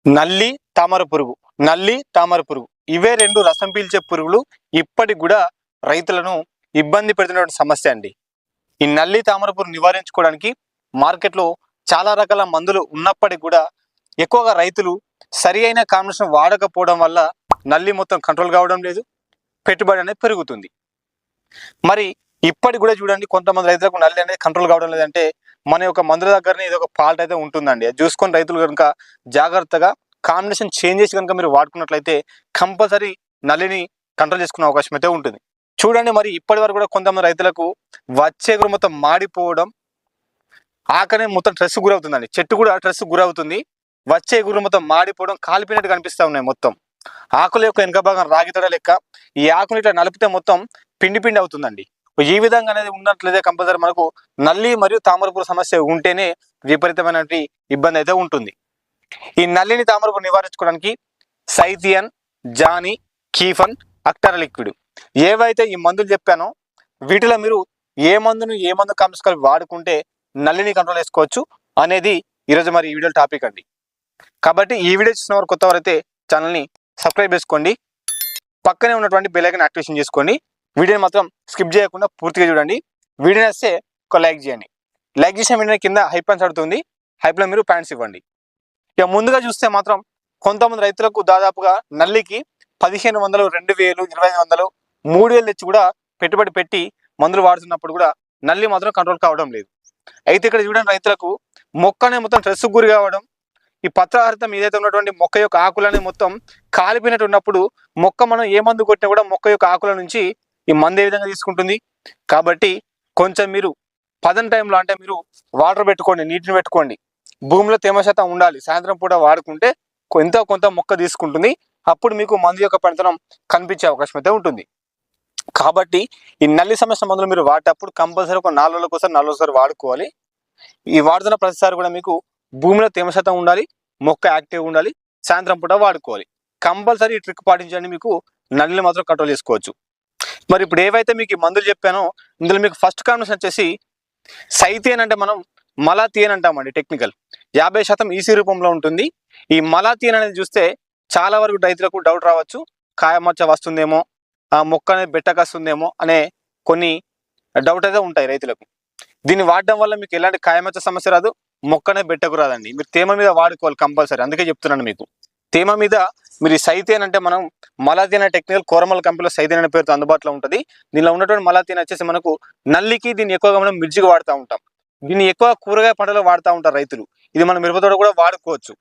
నల్లి తామర పురుగు నల్లి తామర పురుగు ఇవే రెండు రసం పీల్చే పురుగులు ఇప్పటికి కూడా రైతులను ఇబ్బంది పెడుతున్న సమస్య అండి. ఈ నల్లి తామర పురుగు నివారించుకోవడానికి మార్కెట్లో చాలా రకాల మందులు ఉన్నప్పటికీ కూడా ఎక్కువగా రైతులు సరి అయిన కాంబినేషన్ వాడకపోవడం వల్ల నల్లి మొత్తం కంట్రోల్ కావడం లేదు, పెట్టుబడి అనేది పెరుగుతుంది. మరి ఇప్పటికి కూడా చూడండి, కొంతమంది రైతులకు నల్లి అనేది కంట్రోల్ కావడం లేదంటే మన యొక్క మందుల దగ్గరనే ఏదో ఒక ఫాల్ట్ అయితే ఉంటుందండి. అది చూసుకొని రైతులు కనుక జాగ్రత్తగా కాంబినేషన్ చేంజ్ చేసి కనుక మీరు వాడుకున్నట్లయితే కంపల్సరీ నల్లిని కంట్రోల్ చేసుకునే అవకాశం అయితే ఉంటుంది. చూడండి, మరి ఇప్పటి వరకు కూడా కొంతమంది రైతులకు వచ్చే గురు మొత్తం మాడిపోవడం, ఆకనే మొత్తం స్ట్రెస్ గురవుతుందండి. చెట్టు కూడా స్ట్రెస్ గురవుతుంది. వచ్చే గురు మొత్తం మాడిపోవడం, కాలిపోయినట్టు కనిపిస్తూ ఉన్నాయి. మొత్తం ఆకుల యొక్క వెనుక భాగం రాగితడ లెక్క ఈ ఆకుని ఇట్లా నలిపితే మొత్తం పిండి పిండి అవుతుందండి. ఈ విధంగా అనేది ఉన్నట్లయితే కంపల్సరీ మనకు నల్లి మరియు తామరపురు సమస్య ఉంటేనే విపరీతమైన ఇబ్బంది అయితే ఉంటుంది. ఈ నల్లిని తామరపురు నివారించుకోవడానికి సైథియన్, జానీ, కీఫన్, అక్టారా లిక్విడ్ ఏవైతే ఈ మందులు చెప్పానో వీటిలో మీరు ఏ మందు కాంప్లెక్స్ కలిపి వాడుకుంటే నల్లిని కంట్రోల్ చేసుకోవచ్చు అనేది ఈరోజు మరి ఈ వీడియో టాపిక్ అండి. కాబట్టి ఈ వీడియో చూసిన వారు కొత్త వారైతే ఛానల్ని సబ్స్క్రైబ్ చేసుకోండి, పక్కనే ఉన్నటువంటి బెల్ ఐకాన్ యాక్టివేషన్ చేసుకోండి. వీడియోని మాత్రం స్కిప్ చేయకుండా పూర్తిగా చూడండి. వీడియో వస్తే ఒక లైక్ చేయండి. లైక్ చేసిన వెంటనే కింద హైప్ అని అడుగుతుంది, హైప్లో మీరు ప్యాంట్స్ ఇవ్వండి. ఇక ముందుగా చూస్తే మాత్రం కొంతమంది రైతులకు దాదాపుగా నల్లికి 1500, 2000, 2500, 3000 తెచ్చి కూడా పెట్టుబడి పెట్టి మందులు వాడుతున్నప్పుడు కూడా నల్లి మాత్రం కంట్రోల్ కావడం లేదు. అయితే ఇక్కడ చూడండి, రైతులకు మొక్కనే మొత్తం స్ట్రెస్ గురి కావడం, ఈ పత్రహరితం ఏదైతే ఉన్నటువంటి మొక్క యొక్క ఆకులని మొత్తం కాలిపోయినట్టు ఉన్నప్పుడు మొక్క మనం ఏ మందు కొట్టినా కూడా మొక్క యొక్క ఆకుల నుంచి ఈ మందు ఏ విధంగా తీసుకుంటుంది. కాబట్టి కొంచెం మీరు పదం టైంలో అంటే మీరు వాటర్ పెట్టుకోండి, నీటిని పెట్టుకోండి, భూమిలో తేమ శాతం ఉండాలి. సాయంత్రం పూట వాడుకుంటే ఎంతో కొంత మొక్క తీసుకుంటుంది. అప్పుడు మీకు మందు యొక్క పనితనం కనిపించే అవకాశం అయితే ఉంటుంది. కాబట్టి ఈ నల్లి సమస్య మందులు మీరు వాడేటప్పుడు కంపల్సరీ ఒక 4 రోజులకోసారి 4 రోజులు వాడుకోవాలి. ఈ వాడుతున్న ప్రతిసారి కూడా మీకు భూమిలో తేమ శాతం ఉండాలి, మొక్క యాక్టివ్గా ఉండాలి, సాయంత్రం పూట వాడుకోవాలి. కంపల్సరీ ఈ ట్రిక్ పాటించండి, మీకు నల్లిని మాత్రం కంట్రోల్ చేసుకోవచ్చు. మరి ఇప్పుడు ఏవైతే మీకు ఈ మందులు చెప్పానో ఇందులో మీకు ఫస్ట్ కాంబినేషన్ వచ్చేసి సైథియన్, అంటే మనం మలాథియన్ అంటామండి. టెక్నికల్ 50% ఈసీ రూపంలో ఉంటుంది. ఈ మలాథియన్ అనేది చూస్తే చాలా వరకు రైతులకు డౌట్ రావచ్చు, కాయమచ్చ వస్తుందేమో, ఆ మొక్క అనేది బెట్టకస్తుందేమో అనే కొన్ని డౌట్ అయితే ఉంటాయి రైతులకు. దీన్ని వాడడం వల్ల మీకు ఎలాంటి కాయమచ్చ సమస్య రాదు, మొక్కనే బెట్టకు రాదండి. మీరు తేమ మీద వాడుకోవాలి కంపల్సరీ. అందుకే చెప్తున్నాను మీకు, తేమ మీద మీరు సైథియన్, అంటే మనం మలాథియన్ టెక్నికల్ కోరమల్ కంపెనీలో సైథియన్ అనే పేరుతో అందుబాటులో ఉంటుంది. దీనిలో ఉన్నటువంటి మలాథియన్ వచ్చేసి మనకు నల్లికి, దీన్ని ఎక్కువగా మనం మిర్చికి వాడుతూ ఉంటాం. దీన్ని ఎక్కువ కూరగాయ పంటలో వాడుతూ ఉంటారు రైతులు. ఇది మనం మిరపతోట కూడా వాడుకోవచ్చు.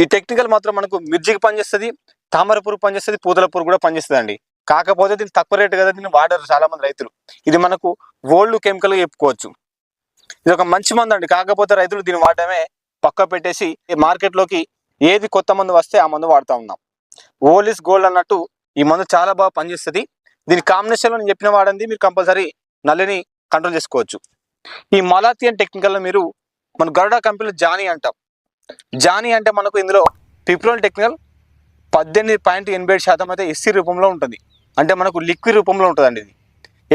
ఈ టెక్నికల్ మాత్రం మనకు మిర్చికి పనిచేస్తుంది, తామర పురుగు పనిచేస్తుంది, పూతల పురుగు కూడా పనిచేస్తుంది అండి. కాకపోతే దీన్ని తక్కువ రేటు కదా, దీన్ని వాడరు చాలా మంది రైతులు. ఇది మనకు ఓల్డ్ కెమికల్గా చెప్పుకోవచ్చు. ఇది ఒక మంచి మందు అండి. కాకపోతే రైతులు దీన్ని వాడడమే పక్క పెట్టేసి మార్కెట్లోకి ఏది కొత్త మందు వస్తే ఆ మందు వాడుతూ ఉన్నాం. ఓల్డ్ ఇస్ గోల్డ్ అన్నట్టు ఈ మందు చాలా బాగా పనిచేస్తుంది. దీని కాంబినేషన్లో నేను చెప్పిన వాడండి, మీరు కంపల్సరీ నల్లిని కంట్రోల్ చేసుకోవచ్చు. ఈ మలాథియన్ టెక్నికల్లో మీరు మన గరుడా కంపెనీలో జానీ అంటాం. జానీ అంటే మనకు ఇందులో పిప్రోల్ టెక్నికల్ 18.87% అయితే ఎస్సీ రూపంలో ఉంటుంది. అంటే మనకు లిక్విడ్ రూపంలో ఉంటుందండి. ఇది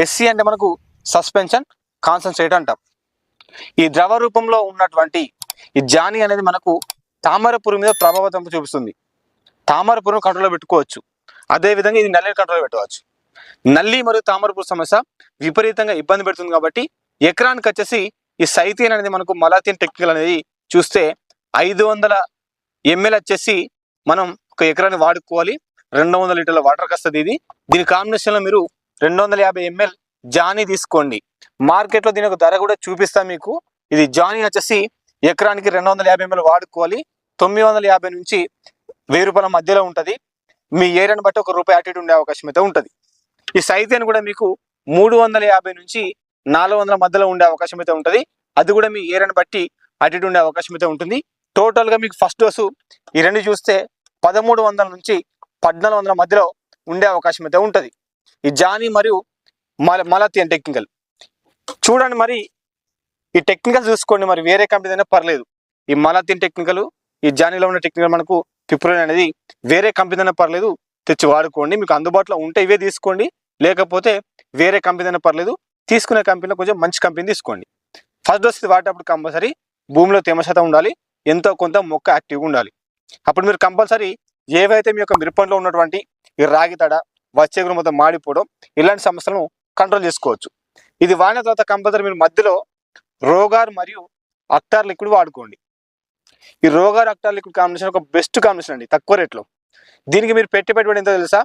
ఎస్సీ అంటే మనకు సస్పెన్షన్ కాన్సన్ట్రేట్ అంటాం. ఈ ద్రవ రూపంలో ఉన్నటువంటి ఈ జానీ అనేది మనకు తామర పురుగు మీద ప్రభావితం చూపిస్తుంది. తామర పురుగును కంట్రోల్లో పెట్టుకోవచ్చు. అదేవిధంగా ఇది నల్లిని కంట్రోల్లో పెట్టవచ్చు. నల్లి మరియు తామర పురుగు సమస్య విపరీతంగా ఇబ్బంది పెడుతుంది. కాబట్టి ఎకరానికి వచ్చేసి ఈ సైథియన్ అనేది మనకు మలాథియన్ టెక్నికల్ అనేది చూస్తే 500 ml వచ్చేసి మనం ఒక ఎకరాన్ని వాడుకోవాలి. 200 లీటర్ల వాటర్కి వస్తుంది ఇది. దీని కాంబినేషన్లో మీరు 250 ml జానీ తీసుకోండి. మార్కెట్లో దీని ఒక ధర కూడా చూపిస్తాం మీకు. ఇది జానీ వచ్చేసి ఎకరానికి 250 ml వాడుకోవాలి. 950 నుంచి 1000 రూపాయల మధ్యలో ఉంటుంది. మీ ఏరియాని బట్టి ₹1 అటు ఇటు ఉండే అవకాశం అయితే ఉంటుంది. ఈ సైథియన్ కూడా మీకు 350 నుంచి 400 మధ్యలో ఉండే అవకాశం అయితే ఉంటుంది. అది కూడా మీ ఏరియాని బట్టి అటు ఇటు ఉండే అవకాశం అయితే ఉంటుంది. టోటల్గా మీకు ఫస్ట్ డోసు ఈ రెండు చూస్తే 1300 నుంచి 1400 మధ్యలో ఉండే అవకాశం అయితే ఉంటుంది. ఈ జానీ మరియు మలాథియన్ టెక్నికల్ చూడండి. మరి ఈ టెక్నికల్ చూసుకోండి, మరి వేరే కంపెనీ అయినా పర్లేదు. ఈ మలాథియన్ టెక్నికల్, ఈ జానీలో ఉన్న టెక్నికల్ మనకు పిప్రోల్ అనేది వేరే కంపెనీ అయినా పర్లేదు, తెచ్చి వాడుకోండి. మీకు అందుబాటులో ఉంటే ఇవే తీసుకోండి, లేకపోతే వేరే కంపెనీ అయినా పర్లేదు. తీసుకునే కంపెనీలో కొంచెం మంచి కంపెనీ తీసుకోండి. ఫస్ట్ డోస్ వాడేటప్పుడు కంపల్సరీ భూమిలో తేమ శాతం ఉండాలి, ఎంతో కొంత మొక్క యాక్టివ్గా ఉండాలి. అప్పుడు మీరు కంపల్సరీ ఏవైతే మీ యొక్క మిరపంలో ఉన్నటువంటి ఈ రాగి తడ, వచ్చేగురు మొత్తం మాడిపోవడం ఇలాంటి సమస్యలను కంట్రోల్ చేసుకోవచ్చు. ఇది వాడిన తర్వాత కంపల్సరీ మీరు మధ్యలో రోగార్ మరియు అక్టార్ లిక్విడ్ వాడుకోండి. ఈ రోగార్ అక్టార్ లిక్విడ్ కాంబినేషన్ ఒక బెస్ట్ కాంబినేషన్ అండి, తక్కువ రేట్లో. దీనికి మీరు పెట్టుబడి ఎంతో తెలుసా?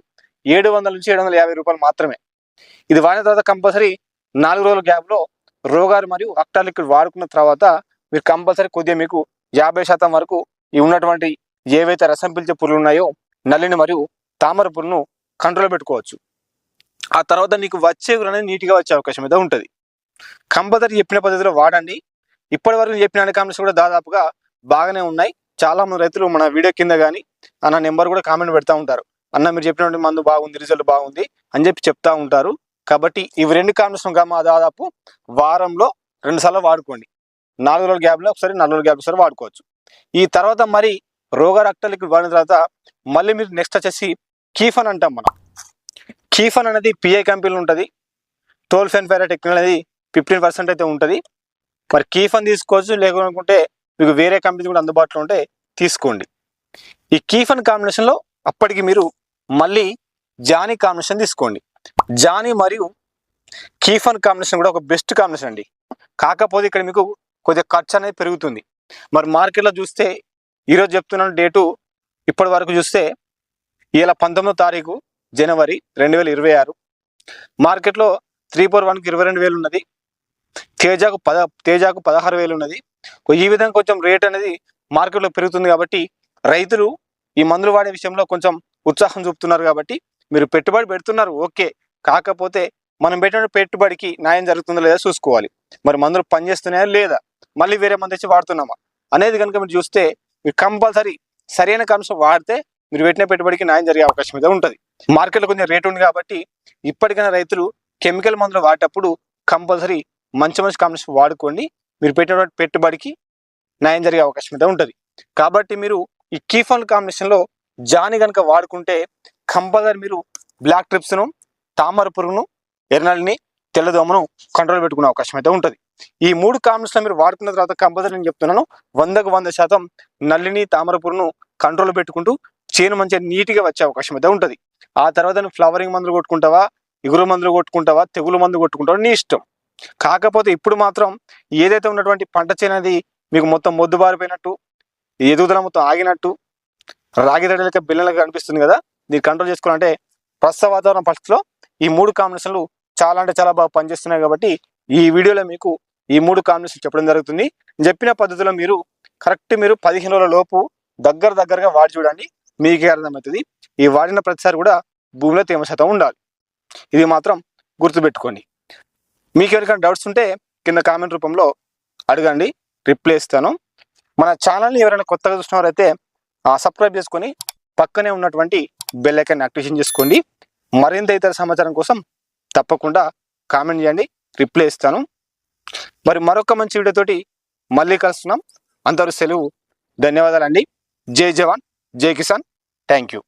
700 నుంచి 750 రూపాయలు మాత్రమే. ఇది వాడిన తర్వాత కంపల్సరీ 4 రోజుల గ్యాప్లో రోగార్ మరియు అక్టార్ లిక్విడ్ వాడుకున్న తర్వాత మీరు కంపల్సరీ కొద్దిగా మీకు 50% వరకు ఈ ఉన్నటువంటి ఏవైతే రసం పీల్చే పురుగులు ఉన్నాయో నల్లిని మరియు తామర పురుగును కంట్రోల్ పెట్టుకోవచ్చు. ఆ తర్వాత నీకు వచ్చేగురు అనేది నీట్గా వచ్చే అవకాశం అయితే ఉంటుంది. కంపల్సరీ చెప్పిన పద్ధతిలో వాడండి. ఇప్పటి వరకు చెప్పిన అన్ని కామెంట్స్ కూడా దాదాపుగా బాగానే ఉన్నాయి. చాలా మంది రైతులు మన వీడియో కింద కానీ అన్న నెంబర్ కూడా కామెంట్ పెడతా ఉంటారు, అన్న మీరు చెప్పినటువంటి మందు బాగుంది, రిజల్ట్ బాగుంది అని చెప్పి చెప్తా ఉంటారు. కాబట్టి ఇవి 2 కామెంట్స్ దాదాపు వారంలో 2 సార్లు వాడుకోండి. 4 రోజుల గ్యాప్లో ఒకసారి, 4 రోజుల గ్యాప్ ఒకసారి వాడుకోవచ్చు. ఈ తర్వాత మరి రోగార్ అక్టార్ లిక్విడ్ వాడిన తర్వాత మళ్ళీ మీరు నెక్స్ట్ వచ్చేసి కీఫన్ అంటాం. మనం కీఫన్ అనేది పిఐ కంపెనీలో ఉంటుంది. టోల్ఫెన్ఫైరా టెక్నిక్ అనేది 15% అయితే ఉంటుంది. మరి కీఫన్ తీసుకోవచ్చు, లేకుంటే మీకు వేరే కంపెనీ కూడా అందుబాటులో ఉంటే తీసుకోండి. ఈ కీఫన్ కాంబినేషన్లో అప్పటికి మీరు మళ్ళీ జానీ కాంబినేషన్ తీసుకోండి. జానీ మరియు కీఫన్ కాంబినేషన్ కూడా ఒక బెస్ట్ కాంబినేషన్ అండి. కాకపోతే ఇక్కడ మీకు కొద్దిగా ఖర్చు అనేది పెరుగుతుంది. మరి మార్కెట్లో చూస్తే ఈరోజు చెప్తున్నాను డేటు, ఇప్పటి వరకు చూస్తే ఇలా 19వ తారీఖు జనవరి 2026 మార్కెట్లో 341కి 22,000 ఉన్నది. తేజాకు 16,000 ఉన్నది. ఈ విధంగా కొంచెం రేట్ అనేది మార్కెట్లో పెరుగుతుంది. కాబట్టి రైతులు ఈ మందులు వాడే విషయంలో కొంచెం ఉత్సాహం చూపుతున్నారు. కాబట్టి మీరు పెట్టుబడి పెడుతున్నారు ఓకే, కాకపోతే మనం పెట్టిన పెట్టుబడికి న్యాయం జరుగుతుందో లేదా చూసుకోవాలి. మరి మందులు పనిచేస్తున్నాయా లేదా, మళ్ళీ వేరే మంది వచ్చి వాడుతున్నామా అనేది కనుక మీరు చూస్తే మీరు కంపల్సరీ సరైన కాంబినేషన్ వాడితే మీరు పెట్టిన పెట్టుబడికి న్యాయం జరిగే అవకాశం అయితే ఉంటుంది. మార్కెట్లో కొంచెం రేట్ ఉంది కాబట్టి ఇప్పటికైనా రైతులు కెమికల్ మందులు వాడేటప్పుడు కంపల్సరీ మంచి కాంబినేషన్ వాడుకోండి. మీరు పెట్టినటువంటి పెట్టుబడికి న్యాయం జరిగే అవకాశం అయితే ఉంటుంది. కాబట్టి మీరు ఈ కీఫన్ కాంబినేషన్లో జాని కనుక వాడుకుంటే కంపల్సరీ మీరు బ్లాక్ ట్రిప్స్ను, తామర పురుగును, ఎర్రనల్లిని, తెల్లదోమను కంట్రోల్ పెట్టుకునే అవకాశం అయితే ఉంటుంది. ఈ 3 కాంబినేషన్ మీరు వాడుకున్న తర్వాత కంపల్సరీ నేను చెప్తున్నాను 100కు 100% నల్లిని, తామర పురుగును కంట్రోల్ పెట్టుకుంటూ చేను మంచిగా నీట్గా వచ్చే అవకాశం అయితే ఉంటుంది. ఆ తర్వాత నువ్వు ఫ్లవరింగ్ మందులు కొట్టుకుంటావా, ఇగురు మందులు కొట్టుకుంటావా, తెగులు మందు కొట్టుకుంటావా నీ ఇష్టం. కాకపోతే ఇప్పుడు మాత్రం ఏదైతే ఉన్నటువంటి పంట చేను అనేది మీకు మొత్తం మొద్దుబారిపోయినట్టు, ఎదుగుదల మొత్తం ఆగినట్టు, రాగి దడలకి బిల్లలకి అనిపిస్తుంది కదా. దీన్ని కంట్రోల్ చేసుకోవాలంటే ప్రస్తుత వాతావరణ పరిస్థితిలో ఈ 3 కాంబినేషన్లు చాలా అంటే చాలా బాగా పనిచేస్తున్నాయి. కాబట్టి ఈ వీడియోలో మీకు ఈ 3 కాంబినేషన్ చెప్పడం జరుగుతుంది. చెప్పిన పద్ధతిలో మీరు కరెక్ట్ మీరు 15 రోజుల లోపు దగ్గరగా వాడి చూడండి, మీకే అర్థమవుతుంది. ఈ వాడిన ప్రతిసారి కూడా భూమిలో తేమ శాతం ఉండాలి. ఇది మాత్రం గుర్తుపెట్టుకోండి. మీకు ఎవరికైనా డౌట్స్ ఉంటే కింద కామెంట్ రూపంలో అడగండి, రిప్లై ఇస్తాను. మన ఛానల్ని ఎవరైనా కొత్తగా చూసినవారైతే సబ్స్క్రైబ్ చేసుకొని పక్కనే ఉన్నటువంటి బెల్ ఐకాన్ యాక్టివేషన్ చేసుకోండి. మరింత ఇతర సమాచారం కోసం తప్పకుండా కామెంట్ చేయండి, రిప్లై ఇస్తాను. మరి మరొక మంచి వీడియోతోటి మళ్ళీ కలుస్తున్నాం. అంతవరకు సెలవు. ధన్యవాదాలండి. జై జవాన్, జై కిసాన్. Thank you.